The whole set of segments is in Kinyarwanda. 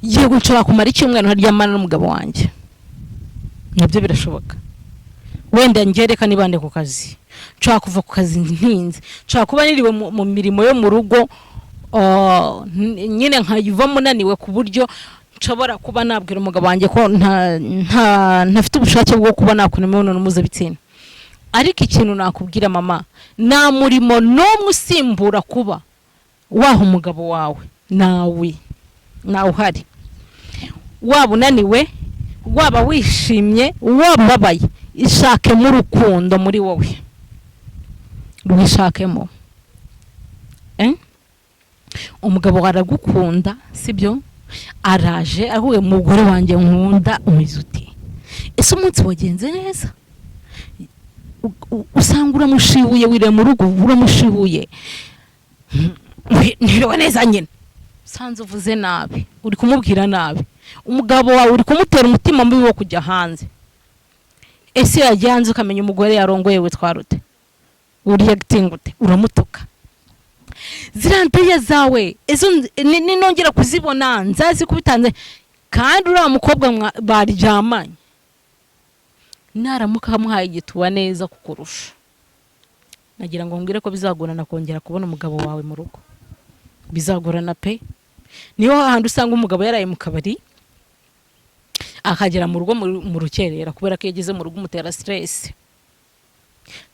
yego nshobora kumara icyumweru ntaryamana n'umugabo wanjye, nabyo birashoboka. Wenda ngereka nibande ku kazi, nshobora kuva ku kazi ntinze, nshobora kuba niriwe mu mirimo yo mu rugo nyine nkayiva munaniwe ku buryo nshobora kuba nabwira umugabo wanjye ko ntafite ubushake bwo kuba nakora imibonano mpuzabitsina. Ariko ikintu nakubwira mama, nta murimo n'umwe usimbura kuba waha umugabo wawe nawe uhari. Waba unaniwe, waba wishimye, wababaye, ishakemo urukundo muri wowe, rwishakemo. Umugabo aragukunda, sibyo? Araje ahuye umugore wanjye nkunda, umeze uti? Ese umunsi wagenze neza? Usanga uramushibuye, wire mu rugo uramushibuye, ntiriwe neza nyine, sanze uvuze nabi, uri kumubwira nabi, umugabo wawe uri kumutera umutima mubi wo kujya hanze. Ese yagiye hanze ukamenya umugore yarongoye we twarute, uriyagitinga ute? Uramutuka. Ziranteye zawe ezo ninongera kuzibona nzazi kubitanze, kandi uriya mukobwa baryamanye naramuka hamuhaye igituba neza kukurusha. Nagira ngo mbwire ko bizagorana kongera kubona umugabo wawe mu rugo, bizagorana pe. Niyo handi usanga umugabo yaraye mu kabari akagera mu rugo mu rukerera kubera ko yageze mu rugo umutera stress,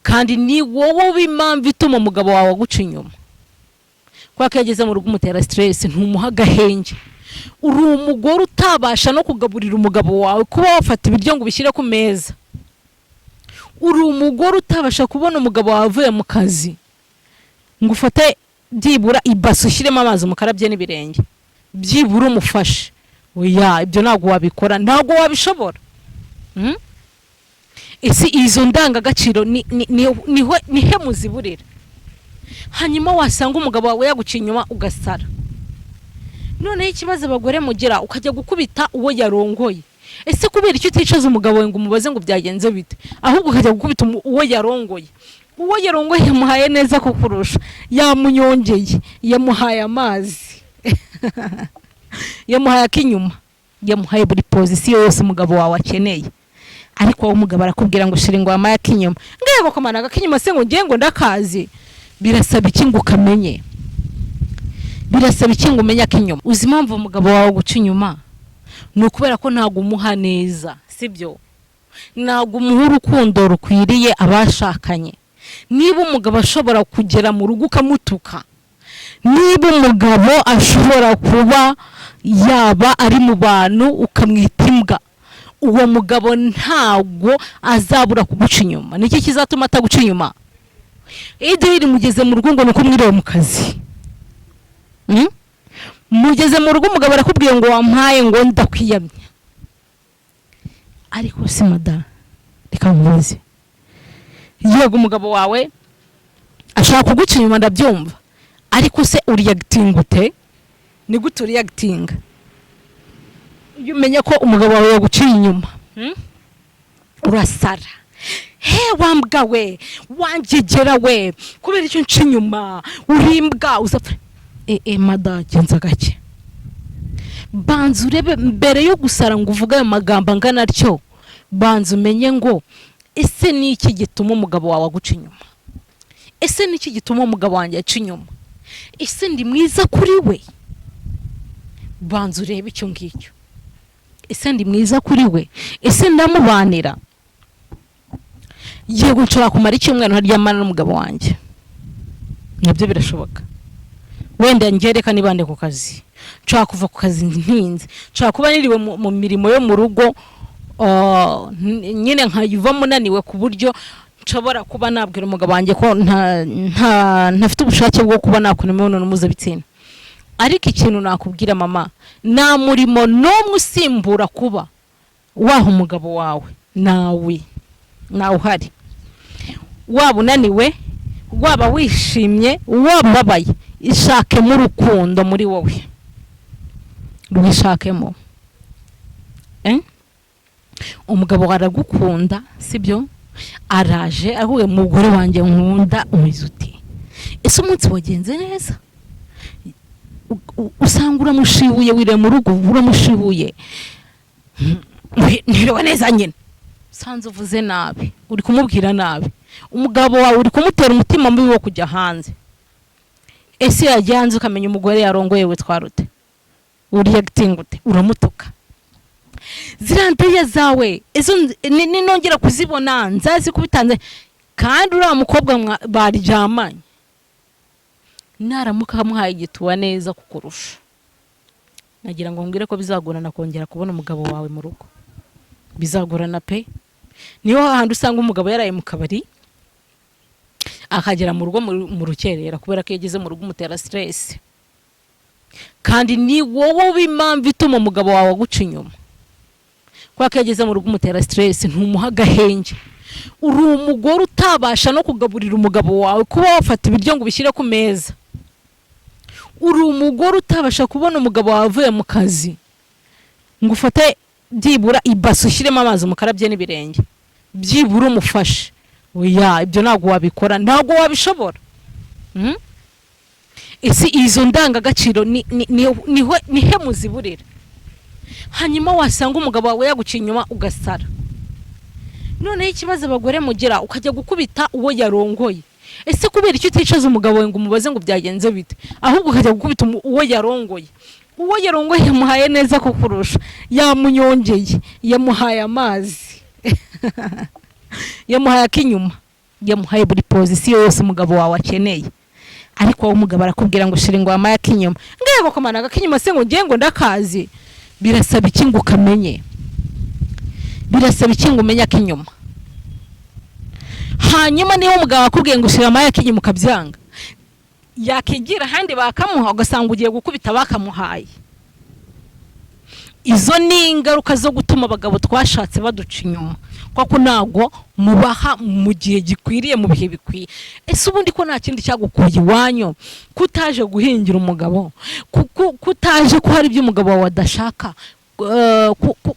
kandi ni wowe b'impamvu ituma umugabo wawe guca inyuma. Kwa ko yageze mu rugo umutera stress, ntumuha agahenge. Uri umugore utabasha no kugaburira umugabo wawe, kuba wafata ibiryo ngo bishyire ku meza. Uri umugore utabasha kubona umugabo wawe avuye mu kazi ngo ufate byibura ibase ushyiremo amazi umukarabye n'ibirenge, byibura umufashe. Oya, ibyo ntabwo wabikora, ntabwo wabishobora. Ese izo ndangagaciro nihe muziburira? Hanyuma wasanga umugabo wawe yaguca inyuma ugasara. None ikibazo abagore mugira, ukajya gukubita uwo yarongoye. Ese kubera icyo uticaza umugabo we ngo umubaze ngo byagenze bite, ahubwo ukajya gukubita uwo yarongoye? Uwo yarongoye yamuhaye neza kukurusha, yamunyongeye, yamuhaye amazi yamuhaye akinyuma, yamuhaye buri position yose umugabo wawe akeneye. Ariko wowe umugabo arakubwira ngo shira ngo amaye akinyuma, ngego komanaga akinyuma se ngo ngiye ngo ndakazi. Birasaba iki ngo ukamenye? Birasaba iki ngo umenye akinyuma? Uzi impamvu umugabo wawe guca inyuma? Ni ukubera ko ntabwo umuha neza, sibyo? Ntabwo umuha urukundo rukwiriye abashakanye. Niba umugabo ashobora kugera mu rugo ukamutuka, niba umugabo ashobora kuba yaba ari mu bantu ukamwita imbwa, uwo mugabo ntabwo azabura kuguca inyuma. Niki kizatuma ataguca inyuma? Idiri mugeze mu rugo ngo nuko mwiriwe mu kazi, mugeze mu rugo umugabo arakubwiye ngo wampaye ngo ndakwiyamye. Ariko si mada, reka nkuze, yego umugabo wawe ashaka kuguca inyuma ndabyumva, ariko se uriyagitinga ute? Ni gute uriyagitinga? Iyo umenya ko umugabo wawe yaguciye inyuma, urasara. He wambwa we, wanjegera we, kubera icyo nca inyuma urimbwa uzapfa. Mada, genza gake. Banza urebe mbere yo gusara ngo uvuga ayo magambo angana atyo, banza umenye ngo ese ni iki gituma umugabo wawe aguca inyuma? Ese ni iki gituma umugabo wanjye aca inyuma? Ese ndi mwiza kuri we? Banza urebe icyo ngicyo. Ese ndi mwiza kuri we? Ese ndamubanira? Yego nshobora kumara icyumweru ntaryamana n'umugabo wanjye, nabyo birashoboka. Wenda ngereka nibande ku kazi, nshobora kuva ku kazi ntinze, nshobora kuba niriwe mu mirimo yo mu rugo nyine nkayiva munaniwe ku buryo nshobora kuba nabwira umugabo wanjye ko ntafite ubushake bwo kuba nakora imibonano mpuzabitsina. Ariko ikintu nakubwira mama, nta murimo n'umwe usimbura kuba waha umugabo wawe nawe uhari. Waba unaniwe, waba wishimye, wababaye, ishakemo urukundo muri wowe, rwishakemo. Umugabo aragukunda, sibyo? Araje ahuye umugore wanjye nkunda, umeze uti? Ese umunsi wagenze neza? usanga uramushibuye wire mu rugo uramushibuye ntiriwe neza nyine sanze uvuze nabi uri kumubwira nabi umugabo wawe uri kumutera umutima mubi wo kujya hanze ese yajyanze ukamenya umugore yarongoye we twarute uri acting uramutuka ziranteye zawe ezo ninongera kuzibona nzazi kubitanze kandi uriya mukobwa baryamanye naramuka hamuhaye igituba neza kukurusha nagira ngo mbwire ko bizagorana kongera kubona umugabo wawe mu rugo bizagorana pe niyo handi usanga umugabo yaraye mu kabari akagera mu rugo mu rukerera kubera ko yageze mu rugo umutera stress kandi ni wowe b'impamvu ituma umugabo wawe guca inyuma kwa ko yageze mu rugo umutera stress ntumuha agahenge uri umugore utabasha no kugaburira umugabo wawe kuba wafata ibiryo ngo bishyire ku meza uri umugore utabasha kubona umugabo wawe avuye mu kazi ngo ufate byibura ibase ushyiremo amazi umukarabye n'ibirenge byibura umufashe oya ibyo ntabwo wabikora ntabwo wabishobora isi izo ndangagaciro nihe muziburira hanyuma wasanga umugabo wawe yaguciye inyuma ugasara noneho ikibazo abagore mugira ukajya gukubita uwo yarongoye ese kubera icyo uticaza umugabo we ngo umubaze ngo byagenze bite ahubwo ukajya gukubita uwo yarongoye yamuhaye neza kukurusha yamunyongeye yamuhaye amazi yamuhaye akinyuma yamuhaye buri position yose umugabo wawe akeneye ariko wowe umugabo arakubwira ngo shira ngo amaye akinyuma ngego komanaga akinyuma se ngo ngiye ngo ndakazi birasaba iki ngo ukamenye birasaba iki ngo umenye akinyuma hanyuma niho umugabo akubwiye ngo shira amaye akinyuma ukabyanga yakigira handi bakamuha ugasanga ugiye gukubita bakamuhaye izo ni ingaruka zo gutuma abagabo twashatse baduca inyuma kwako nago mubaha mu gihe gikwiriye mu bihe bikwiye ese ubundi ko nta kindi cyagukuye iwanyu kutaje guhingira umugabo kutaje ko hari ibyo umugabo wawe adashaka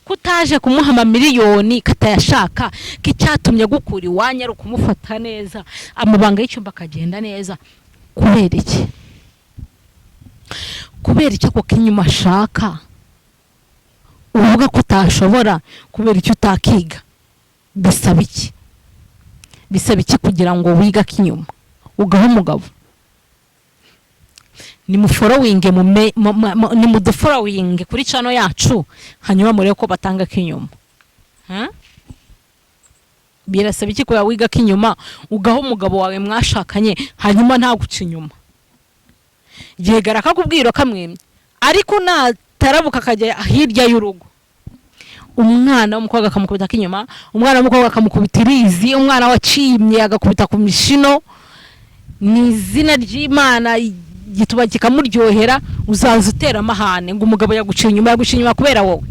kutaje kumuha amamiliyoni katayashaka kicyatumye gukura iwanyu ari ukumufata neza amabanga y'icyumba akagenda neza kubera iki ko kinyuma ashaka uvuga ko utashobora kubera icyo utakiga bisaba iki kugira ngo wiga kinyuma ugaho umugabo ni muforowinge ni muduforowinge kuri channel yacu hanyuma mureko ko batanga kinyuma birasaba iki ko wiga kinyuma ugaho umugabo wawe mwashakanye hanyuma nta guca inyuma yegara akakubwira kamwe ariko natarabuka akajya hirya y'urugo umwana w'umukobwa akamukubita kinyuma umwana w'umukobwa akamukubita irizi umwana wacimye agakubita ku mishino ni izina ry'Imana gituba kikamuryohera uzaza utera amahane ngo umugabo yaguciye inyuma kubera wowe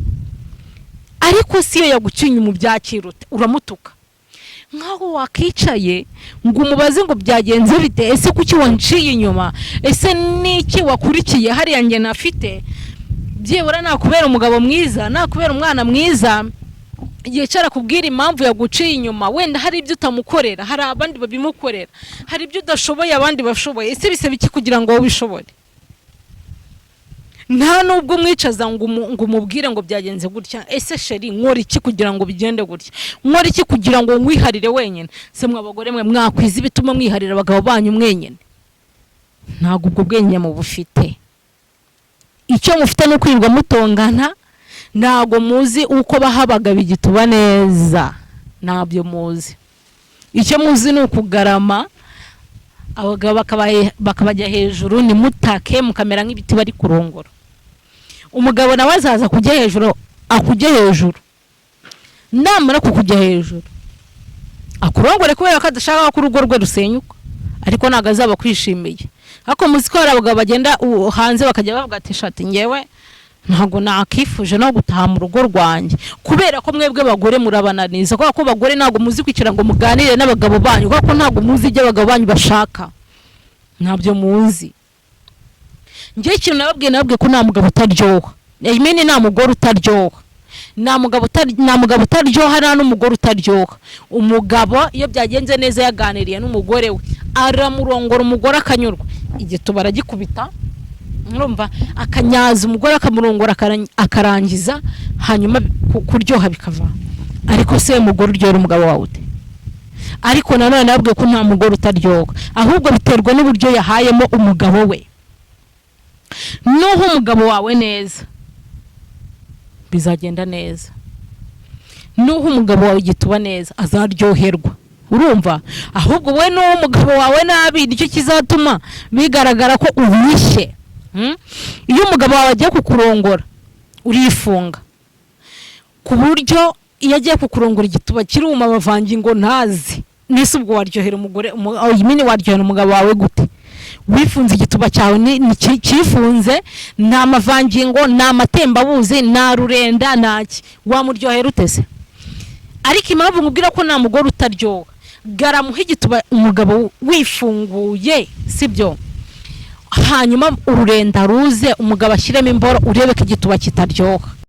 ariko siyo yaguciye inyuma byakirute uramutuka nkaho wakicaye ngo umubaze ngo byagenze bite ese kuki wanciye inyuma ese niki wakurikiye hariya nge nafite byebura nakubera umugabo mwiza nakubera umwana mwiza yicara kubwira impamvu yaguciye inyuma wenda hari ibyo utamukorera hari abandi babimukorera hari ibyo udashoboye abandi bashoboye ese bisaba iki kugira ngo ubishobore nta nubwo umwicaza ngo umubwire ngo byagenze gutya ese sheri nkora iki kugira ngo bigende gutya nkora iki kugira ngo mwiharire wenyine se mwabagore mwe mwakwiza bituma mwiharira abagabo banyu mwenyine ntago ubwo bwenye mu bufite icyo mufite no kwirwa mutongana ntago muzi uko bahabaga bigituba neza nabyo muzi icyo muzi ni ukugarama abagabo bakabajya hejuru ni mutake mukamera nk'ibiti bari kurongora umugabo nawe azaza kujya hejuru akujya hejuru namara kukujya hejuru akurongore kubera ko adashaka ko urugo rwe rusenyuka ariko ntago azaba kwishimiye hako muzi ko hari abagabo bagenda hanze bakajya bavuga ati shati ngewe ntago nakifuje no gutaha mu rugo rwanjye kubera ko mwebwe bagore murabananiza kuko bagore ntago muzi kwicira ngo muganire n'abagabo banyu kuko ntago muzi ibyo abagabo banyu bashaka ntabyo muzi ngiye ikintu nababwiye ko nta mugabo utaryoha imene nta mugore utaryoha nta mugabo utaryoha nta n'umugore utaryoha umugabo iyo byagenze neza yaganiriye n'umugore we aramurongora umugore akanyurwa igituba aragikubita urumva akanyaza umugore akamurongora akarangiza hanyuma kuryoha bikava. Ariko se umugore uryohera umugabo wawe ute? Ariko nanone nabwiye ko nta mugore utaryoha, ahubwo biterwa n'uburyo yahayemo umugabo we. Nuho umugabo wawe neza bizagenda neza, nuho umugabo wawe gituba neza azaryoherwa, urumva. Ahubwo we nuho umugabo wawe nabi nicyo kizatuma bigaragara ko ubishe. Iyo umugabo wawe agiye kukurongora urifunga ku buryo iyo agiye kukurongora igituba kiruma abavangingo ntazi. Nese ubwo waryohera umugore yimini waryohera umugabo wawe gute? Wifunze igituba cyawe ni kifunze, nta mavangingo, nta matembabuzi, nta rurenda, naki wamuryohera utese? Ariko impamvu nkubwira ko nta mugore utaryoha, garamuha igituba umugabo wifunguye, sibyo? Hanyuma ururenda ruze umugabo ashyiremo imboro urebe ko igituba kitaryoha.